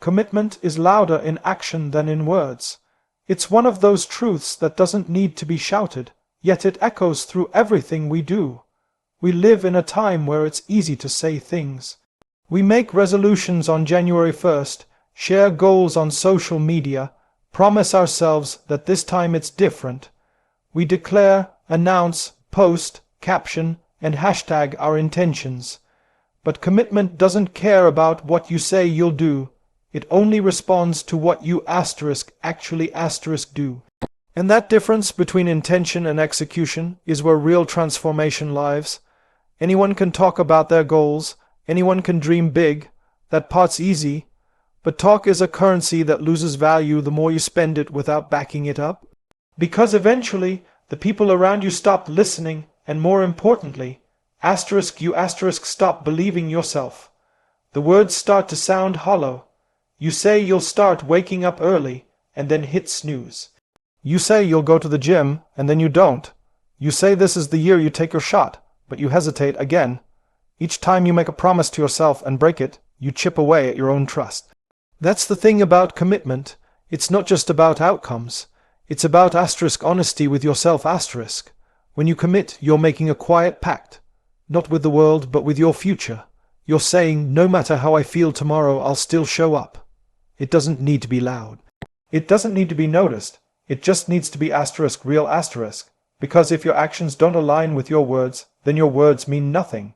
Commitment is louder in action than in words. It's one of those truths that doesn't need to be shouted, yet it echoes through everything we do. We live in a time where it's easy to say things. We make resolutions on January 1st, share goals on social media, promise ourselves that this time it's different. We declare, announce, post, caption, and hashtag our intentions. But commitment doesn't care about what you say you'll do. It only responds to what you actually do. And that difference between intention and execution is where real transformation lies. Anyone can talk about their goals, anyone can dream big, that part's easy, but talk is a currency that loses value the more you spend it without backing it up. Because eventually, the people around you stop listening, and more importantly, you stop believing yourself. The words start to sound hollow. You say you'll start waking up early, and then hit snooze. You say you'll go to the gym, and then you don't. You say this is the year you take your shot, but you hesitate again. Each time you make a promise to yourself and break it, you chip away at your own trust. That's the thing about commitment. It's not just about outcomes. It's about honesty with yourself. When you commit, you're making a quiet pact. Not with the world, but with your future. You're saying, no matter how I feel tomorrow, I'll still show up. It doesn't need to be loud. It doesn't need to be noticed. It just needs to be real. Because if your actions don't align with your words, then your words mean nothing.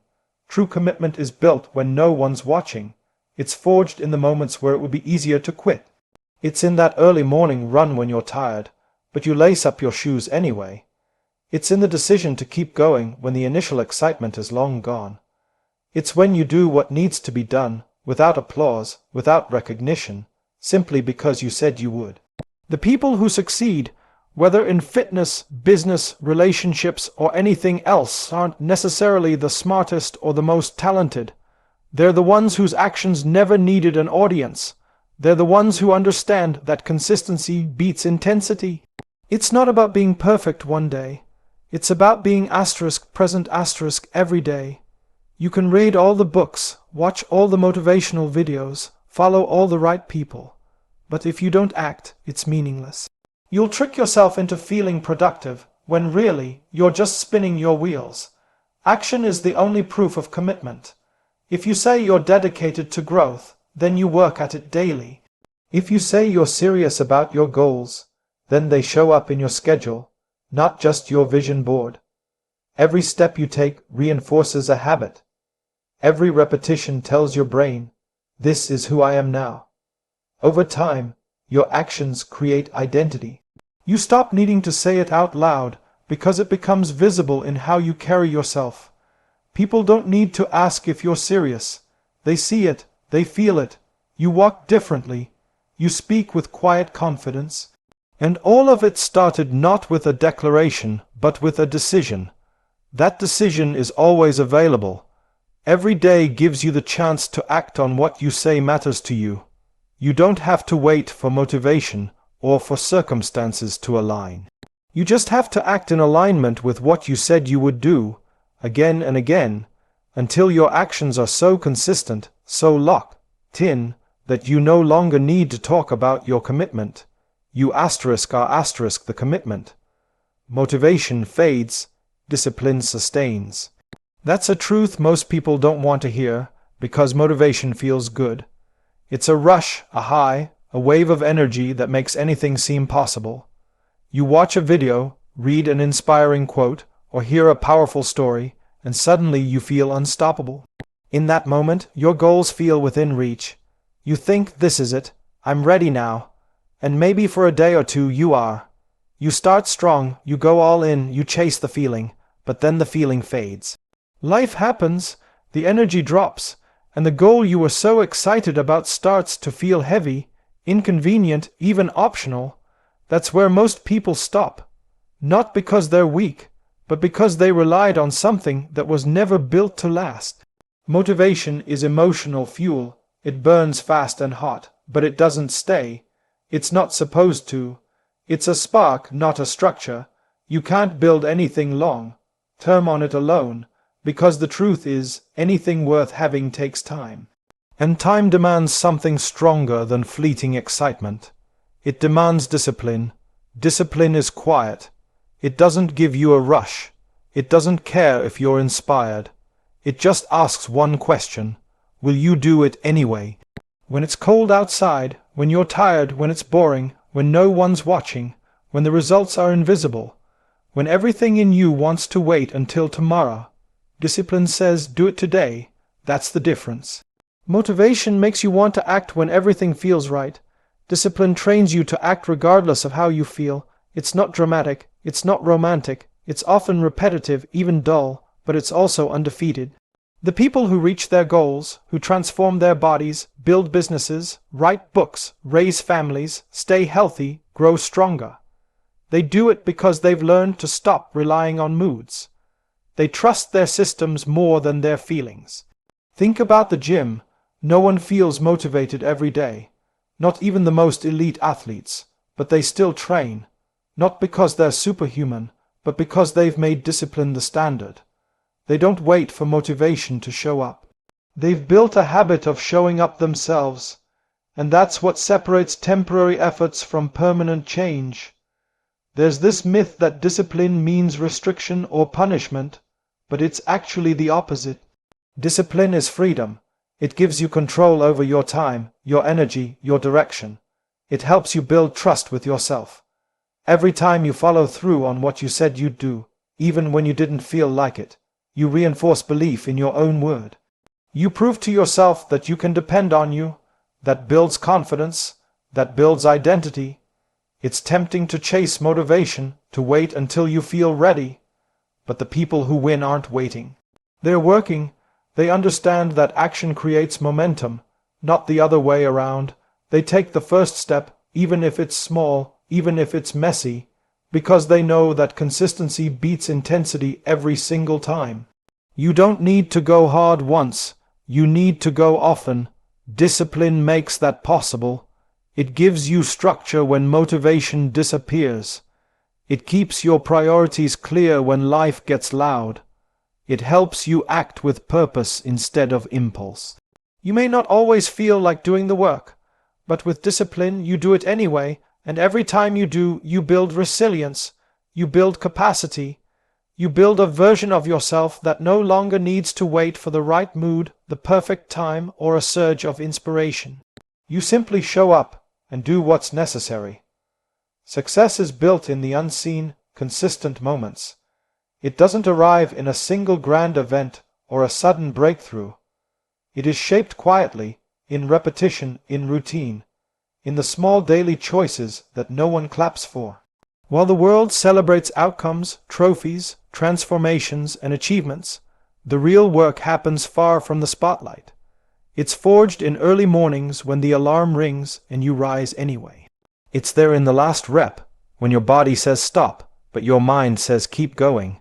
True commitment is built when no one's watching. It's forged in the moments where it would be easier to quit. It's in that early morning run when you're tired, but you lace up your shoes anyway. It's in the decision to keep going when the initial excitement is long gone. It's when you do what needs to be done, without applause, without recognition, simply because you said you would. The people who succeed, whether in fitness, business, relationships, or anything else, aren't necessarily the smartest or the most talented. They're the ones whose actions never needed an audience. They're the ones who understand that consistency beats intensity. It's not about being perfect one day. It's about being present every day. You can read all the books, watch all the motivational videos, follow all the right people. But if you don't act, it's meaningless. You'll trick yourself into feeling productive, when really, you're just spinning your wheels. Action is the only proof of commitment. If you say you're dedicated to growth, then you work at it daily. If you say you're serious about your goals, then they show up in your schedule, not just your vision board. Every step you take reinforces a habit. Every repetition tells your brain, this is who I am now. Over time, your actions create identity. You stop needing to say it out loud because it becomes visible in how you carry yourself. People don't need to ask if you're serious. They see it, they feel it. You walk differently. You speak with quiet confidence. And all of it started not with a declaration, but with a decision. That decision is always available. Every day gives you the chance to act on what you say matters to you. You don't have to wait for motivation or for circumstances to align. You just have to act in alignment with what you said you would do, again and again, until your actions are so consistent, so locked in, that you no longer need to talk about your commitment. You are the commitment. Motivation fades, discipline sustains. That's a truth most people don't want to hear, because motivation feels good. It's a rush, a high, a wave of energy that makes anything seem possible. You watch a video, read an inspiring quote, or hear a powerful story, and suddenly you feel unstoppable. In that moment, your goals feel within reach. You think, this is it, I'm ready now. And maybe for a day or two you are. You start strong, you go all in, you chase the feeling, but then the feeling fades. Life happens, the energy drops, and the goal you were so excited about starts to feel heavy, inconvenient, even optional. That's where most people stop. Not because they're weak, but because they relied on something that was never built to last. Motivation is emotional fuel. It burns fast and hot, but it doesn't stay. It's not supposed to. It's a spark, not a structure. You can't build anything long-term on it alone, because the truth is, anything worth having takes time. And time demands something stronger than fleeting excitement. It demands discipline. Discipline is quiet. It doesn't give you a rush. It doesn't care if you're inspired. It just asks one question. Will you do it anyway? When it's cold outside, when you're tired, when it's boring, when no one's watching, when the results are invisible, when everything in you wants to wait until tomorrow, discipline says, do it today. That's the difference. Motivation makes you want to act when everything feels right. Discipline trains you to act regardless of how you feel. It's not dramatic, it's not romantic, it's often repetitive, even dull, but it's also undefeated. The people who reach their goals, who transform their bodies, build businesses, write books, raise families, stay healthy, grow stronger. They do it because they've learned to stop relying on moods. They trust their systems more than their feelings. Think about the gym. No one feels motivated every day. Not even the most elite athletes. But they still train. Not because they're superhuman, but because they've made discipline the standard. They don't wait for motivation to show up. They've built a habit of showing up themselves. And that's what separates temporary efforts from permanent change. There's this myth that discipline means restriction or punishment, but it's actually the opposite. Discipline is freedom. It gives you control over your time, your energy, your direction. It helps you build trust with yourself. Every time you follow through on what you said you'd do, even when you didn't feel like it, you reinforce belief in your own word. You prove to yourself that you can depend on you. That builds confidence. That builds identity. It's tempting to chase motivation, to wait until you feel ready. But the people who win aren't waiting. They're working. They understand that action creates momentum, not the other way around. They take the first step, even if it's small, even if it's messy, because they know that consistency beats intensity every single time. You don't need to go hard once. You need to go often. Discipline makes that possible. It gives you structure when motivation disappears. It keeps your priorities clear when life gets loud. It helps you act with purpose instead of impulse. You may not always feel like doing the work, but with discipline you do it anyway, and every time you do, you build resilience, you build capacity, you build a version of yourself that no longer needs to wait for the right mood, the perfect time, or a surge of inspiration. You simply show up and do what's necessary. Success is built in the unseen, consistent moments. It doesn't arrive in a single grand event or a sudden breakthrough. It is shaped quietly, in repetition, in routine, in the small daily choices that no one claps for. While the world celebrates outcomes, trophies, transformations, and achievements, the real work happens far from the spotlight. It's forged in early mornings when the alarm rings and you rise anyway. It's there in the last rep, when your body says stop, but your mind says keep going.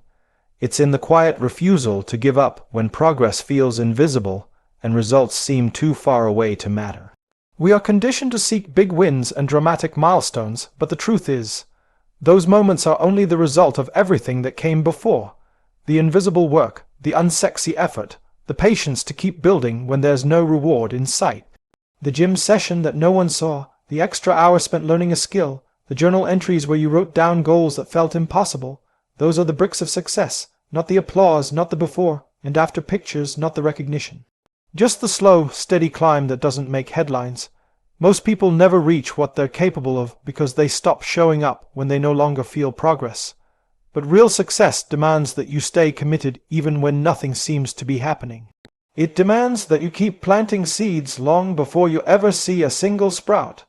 It's in the quiet refusal to give up when progress feels invisible and results seem too far away to matter. We are conditioned to seek big wins and dramatic milestones, but the truth is, those moments are only the result of everything that came before. The invisible work, the unsexy effort, the patience to keep building when there's no reward in sight. The gym session that no one saw, the extra hour spent learning a skill, the journal entries where you wrote down goals that felt impossible. Those are the bricks of success, not the applause, not the before and after pictures, not the recognition. Just the slow, steady climb that doesn't make headlines. Most people never reach what they're capable of because they stop showing up when they no longer feel progress. But real success demands that you stay committed even when nothing seems to be happening. It demands that you keep planting seeds long before you ever see a single sprout.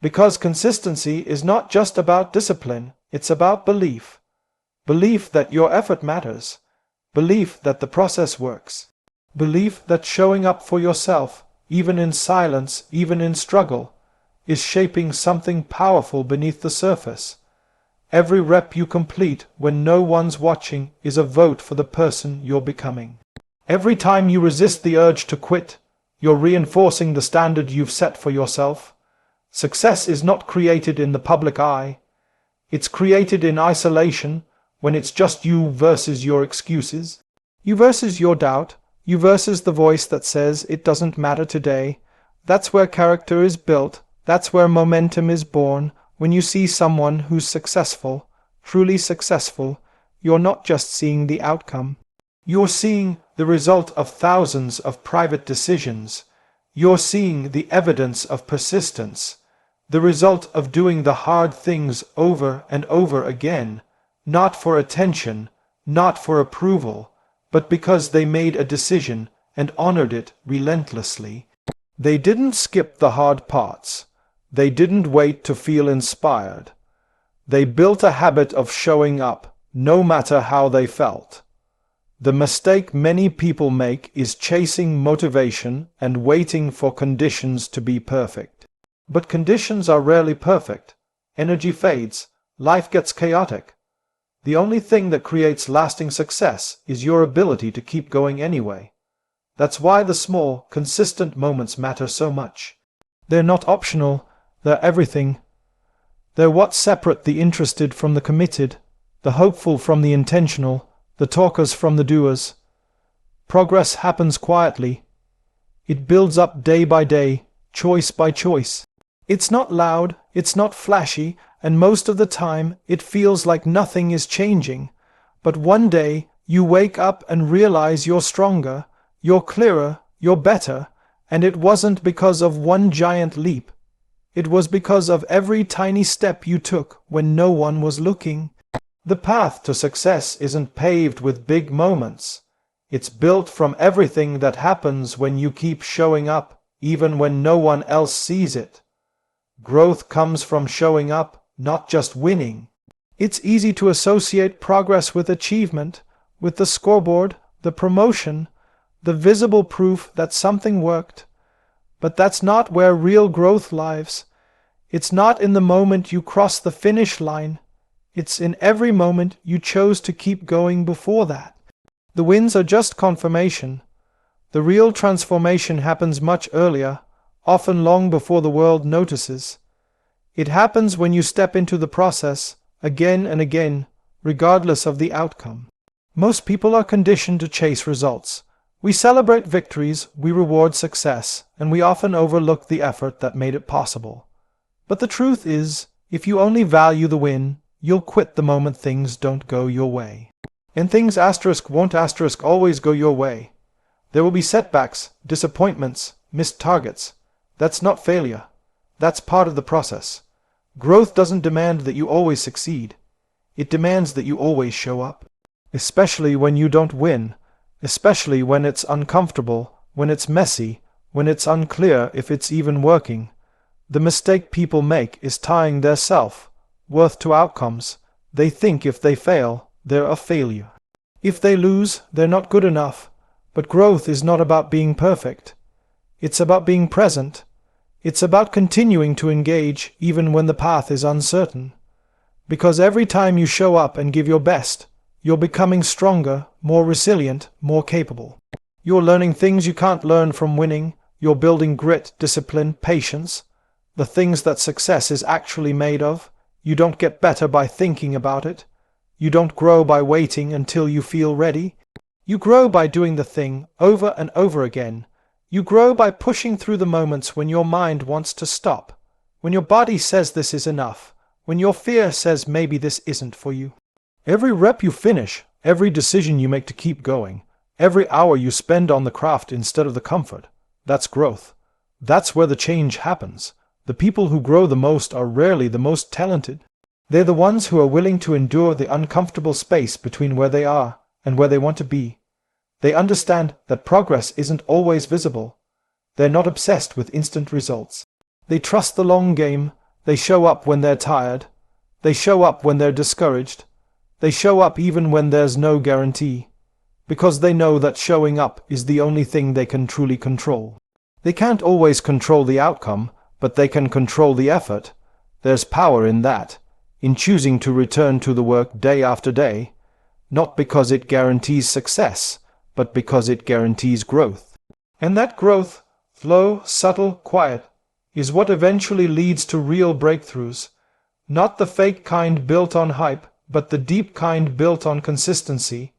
Because consistency is not just about discipline, it's about belief. Belief that your effort matters. Belief that the process works. Belief that showing up for yourself, even in silence, even in struggle, is shaping something powerful beneath the surface. Every rep you complete when no one's watching is a vote for the person you're becoming. Every time you resist the urge to quit, you're reinforcing the standard you've set for yourself. Success is not created in the public eye. It's created in isolation, when it's just you versus your excuses, you versus your doubt, You versus the voice that says it doesn't matter today. That's where character is built. That's where momentum is born. When you see someone who's successful, truly successful, you're not just seeing the outcome. You're seeing the result of thousands of private decisions. You're seeing the evidence of persistence, the result of doing the hard things over and over again, not for attention, not for approval, but because they made a decision and honored it relentlessly. They didn't skip the hard parts. They didn't wait to feel inspired. They built a habit of showing up, no matter how they felt. The mistake many people make is chasing motivation and waiting for conditions to be perfect. But conditions are rarely perfect. Energy fades. Life gets chaotic. The only thing that creates lasting success is your ability to keep going anyway. That's why the small, consistent moments matter so much. They're not optional, they're everything. They're what separate the interested from the committed, the hopeful from the intentional, the talkers from the doers. Progress happens quietly. It builds up day by day, choice by choice. It's not loud, it's not flashy, and most of the time it feels like nothing is changing. But one day you wake up and realize you're stronger, you're clearer, you're better, and it wasn't because of one giant leap. It was because of every tiny step you took when no one was looking. The path to success isn't paved with big moments. It's built from everything that happens when you keep showing up, even when no one else sees it. Growth comes from showing up, not just winning. It's easy to associate progress with achievement, with the scoreboard, the promotion, the visible proof that something worked. But that's not where real growth lies. It's not in the moment you cross the finish line. It's in every moment you chose to keep going before that. The wins are just confirmation. The real transformation happens much earlier, often long before the world notices. It happens when you step into the process, again and again, regardless of the outcome. Most people are conditioned to chase results. We celebrate victories, we reward success, and we often overlook the effort that made it possible. But the truth is, if you only value the win, you'll quit the moment things don't go your way. And things won't always go your way. There will be setbacks, disappointments, missed targets. That's not failure. That's part of the process. Growth doesn't demand that you always succeed. It demands that you always show up. Especially when you don't win. Especially when it's uncomfortable, when it's messy, when it's unclear if it's even working. The mistake people make is tying their self-worth to outcomes. They think if they fail, they're a failure. If they lose, they're not good enough. But growth is not about being perfect. It's about being present. It's about continuing to engage even when the path is uncertain. Because every time you show up and give your best, you're becoming stronger, more resilient, more capable. You're learning things you can't learn from winning. You're building grit, discipline, patience. The things that success is actually made of. You don't get better by thinking about it. You don't grow by waiting until you feel ready. You grow by doing the thing over and over again. You grow by pushing through the moments when your mind wants to stop, when your body says this is enough, when your fear says maybe this isn't for you. Every rep you finish, every decision you make to keep going, every hour you spend on the craft instead of the comfort, that's growth. That's where the change happens. The people who grow the most are rarely the most talented. They're the ones who are willing to endure the uncomfortable space between where they are and where they want to be. They understand that progress isn't always visible. They're not obsessed with instant results. They trust the long game. They show up when they're tired. They show up when they're discouraged. They show up even when there's no guarantee. Because they know that showing up is the only thing they can truly control. They can't always control the outcome, but they can control the effort. There's power in that, in choosing to return to the work day after day, not because it guarantees success, but because it guarantees growth. And that growth, slow, subtle, quiet, is what eventually leads to real breakthroughs. Not the fake kind built on hype, but the deep kind built on consistency.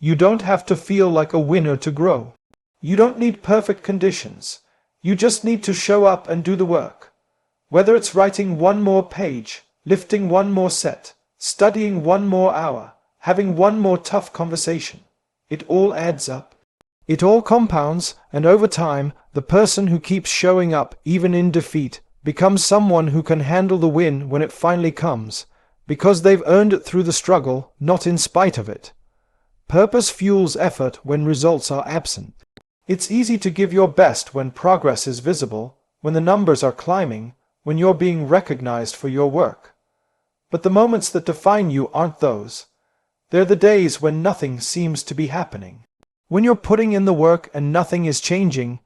You don't have to feel like a winner to grow. You don't need perfect conditions. You just need to show up and do the work. Whether it's writing one more page, lifting one more set, studying one more hour, having one more tough conversation, it all adds up. It all compounds, and over time, the person who keeps showing up, even in defeat, becomes someone who can handle the win when it finally comes, because they've earned it through the struggle, not in spite of it. Purpose fuels effort when results are absent. It's easy to give your best when progress is visible, when the numbers are climbing, when you're being recognized for your work. But the moments that define you aren't those. They're the days when nothing seems to be happening. When you're putting in the work and nothing is changing,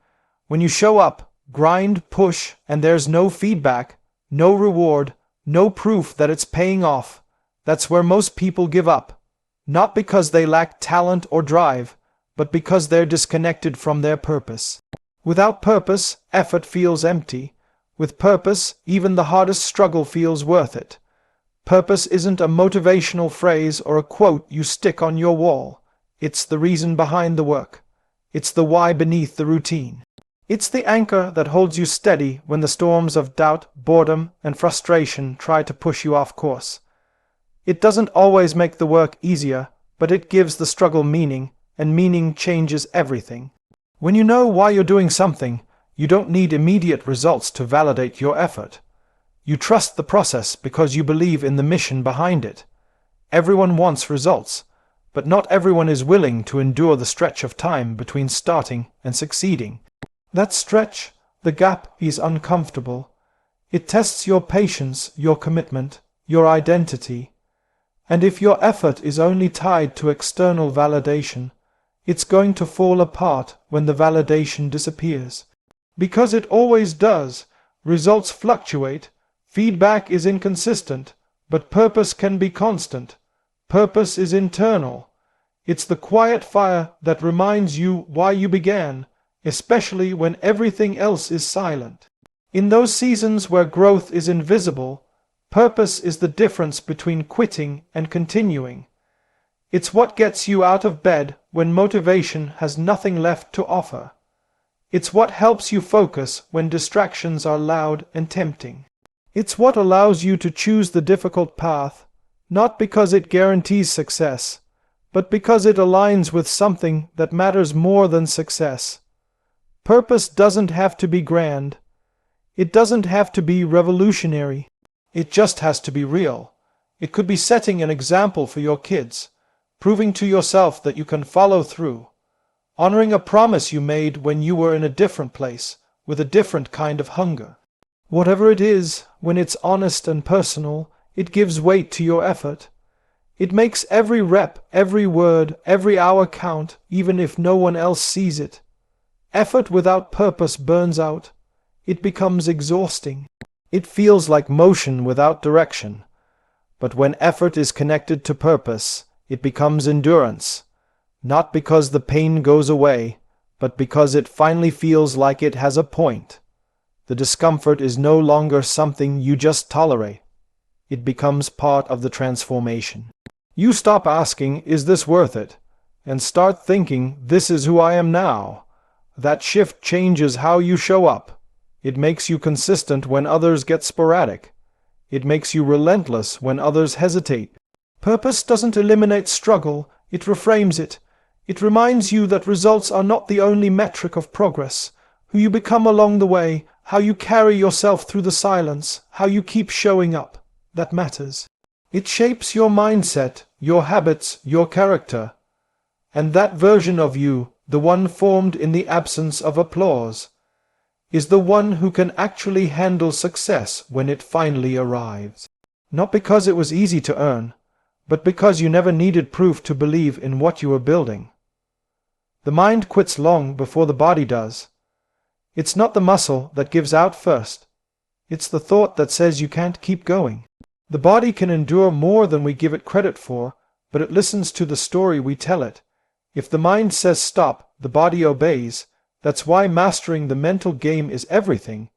when you show up, grind, push, and there's no feedback, no reward, no proof that it's paying off, that's where most people give up. Not because they lack talent or drive, but because they're disconnected from their purpose. Without purpose, effort feels empty. With purpose, even the hardest struggle feels worth it. Purpose isn't a motivational phrase or a quote you stick on your wall. It's the reason behind the work. It's the why beneath the routine. It's the anchor that holds you steady when the storms of doubt, boredom, and frustration try to push you off course. It doesn't always make the work easier, but it gives the struggle meaning, and meaning changes everything. When you know why you're doing something, you don't need immediate results to validate your effort. You trust the process because you believe in the mission behind it. Everyone wants results, but not everyone is willing to endure the stretch of time between starting and succeeding. That stretch, the gap, is uncomfortable. It tests your patience, your commitment, your identity. And if your effort is only tied to external validation, it's going to fall apart when the validation disappears. Because it always does. Results fluctuate, feedback is inconsistent, but purpose can be constant. Purpose is internal. It's the quiet fire that reminds you why you began, especially when everything else is silent. In those seasons where growth is invisible, purpose is the difference between quitting and continuing. It's what gets you out of bed when motivation has nothing left to offer. It's what helps you focus when distractions are loud and tempting. It's what allows you to choose the difficult path, not because it guarantees success, but because it aligns with something that matters more than success. Purpose doesn't have to be grand. It doesn't have to be revolutionary. It just has to be real. It could be setting an example for your kids, proving to yourself that you can follow through, honoring a promise you made when you were in a different place, with a different kind of hunger. Whatever it is, when it's honest and personal, it gives weight to your effort. It makes every rep, every word, every hour count, even if no one else sees it. Effort without purpose burns out. It becomes exhausting. It feels like motion without direction. But when effort is connected to purpose, it becomes endurance. Not because the pain goes away, but because it finally feels like it has a point. The discomfort is no longer something you just tolerate. It becomes part of the transformation. You stop asking, "Is this worth it?" and start thinking, "This is who I am now." That shift changes how you show up. It makes you consistent when others get sporadic. It makes you relentless when others hesitate. Purpose doesn't eliminate struggle, it reframes it. It reminds you that results are not the only metric of progress. Who you become along the way, how you carry yourself through the silence, how you keep showing up, that matters. It shapes your mindset, your habits, your character. And that version of you, the one formed in the absence of applause, is the one who can actually handle success when it finally arrives. Not because it was easy to earn, but because you never needed proof to believe in what you were building. The mind quits long before the body does. It's not the muscle that gives out first. It's the thought that says you can't keep going. The body can endure more than we give it credit for, but it listens to the story we tell it. If the mind says stop, the body obeys. That's why mastering the mental game is everything,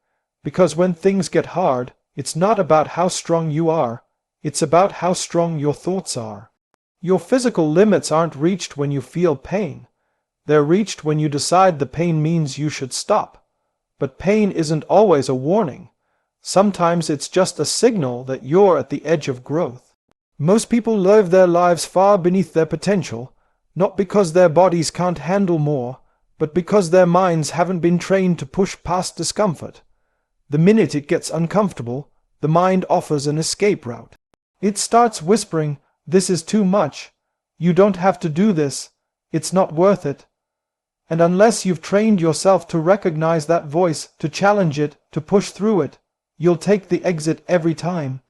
because when things get hard, it's not about how strong you are, it's about how strong your thoughts are. Your physical limits aren't reached when you feel pain. They're reached when you decide the pain means you should stop. But pain isn't always a warning. Sometimes it's just a signal that you're at the edge of growth. Most people live their lives far beneath their potential, not because their bodies can't handle more, but because their minds haven't been trained to push past discomfort. The minute it gets uncomfortable, the mind offers an escape route. It starts whispering, "This is too much. You don't have to do this. It's not worth it." And unless you've trained yourself to recognize that voice, to challenge it, to push through it, you'll take the exit every time.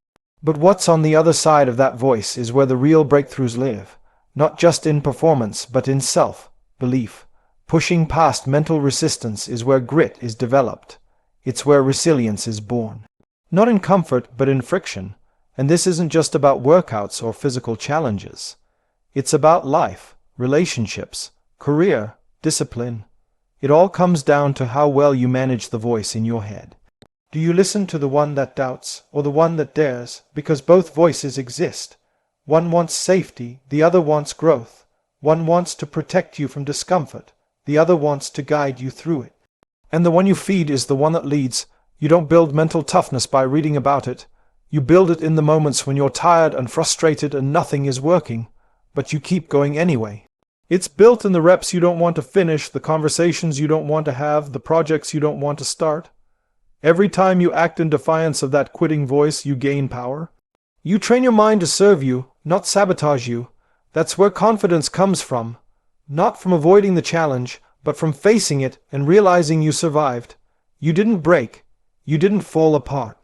But what's on the other side of that voice is where the real breakthroughs live, not just in performance, but in self-belief. Pushing past mental resistance is where grit is developed. It's where resilience is born. Not in comfort, but in friction. And this isn't just about workouts or physical challenges. It's about life, relationships, career, discipline. It all comes down to how well you manage the voice in your head. Do you listen to the one that doubts or the one that dares? Because both voices exist. One wants safety, the other wants growth. One wants to protect you from discomfort, the other wants to guide you through it. And the one you feed is the one that leads. You don't build mental toughness by reading about it. You build it in the moments when you're tired and frustrated and nothing is working, but you keep going anyway. It's built in the reps you don't want to finish, the conversations you don't want to have, the projects you don't want to start. Every time you act in defiance of that quitting voice, you gain power. You train your mind to serve you, not sabotage you. That's where confidence comes from. Not from avoiding the challenge, but from facing it and realizing you survived. You didn't break. You didn't fall apart.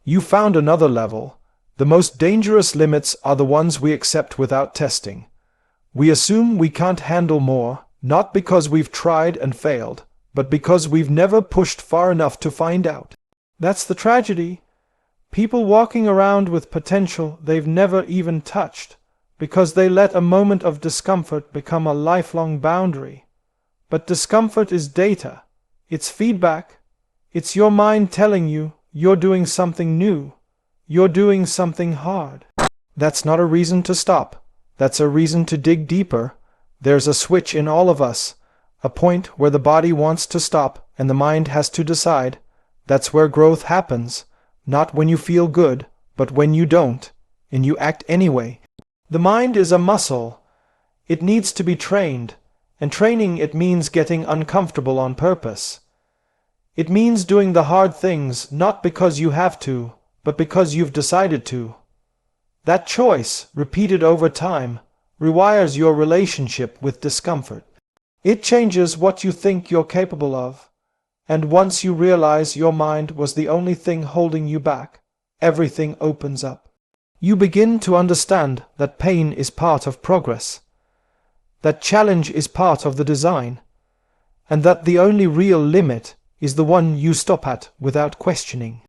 You found another level. The most dangerous limits are the ones we accept without testing. We assume we can't handle more, not because we've tried and failed, but because we've never pushed far enough to find out. That's the tragedy. People walking around with potential they've never even touched, because they let a moment of discomfort become a lifelong boundary. But discomfort is data. It's feedback. It's your mind telling you you're doing something new. You're doing something hard. That's not a reason to stop. That's a reason to dig deeper. There's a switch in all of us, a point where the body wants to stop and the mind has to decide. That's where growth happens, not when you feel good, but when you don't, and you act anyway. The mind is a muscle. It needs to be trained, and training it means getting uncomfortable on purpose. It means doing the hard things not because you have to, but because you've decided to. That choice, repeated over time, rewires your relationship with discomfort. It changes what you think you're capable of, and once you realize your mind was the only thing holding you back, everything opens up. You begin to understand that pain is part of progress, that challenge is part of the design, and that the only real limit is the one you stop at without questioning.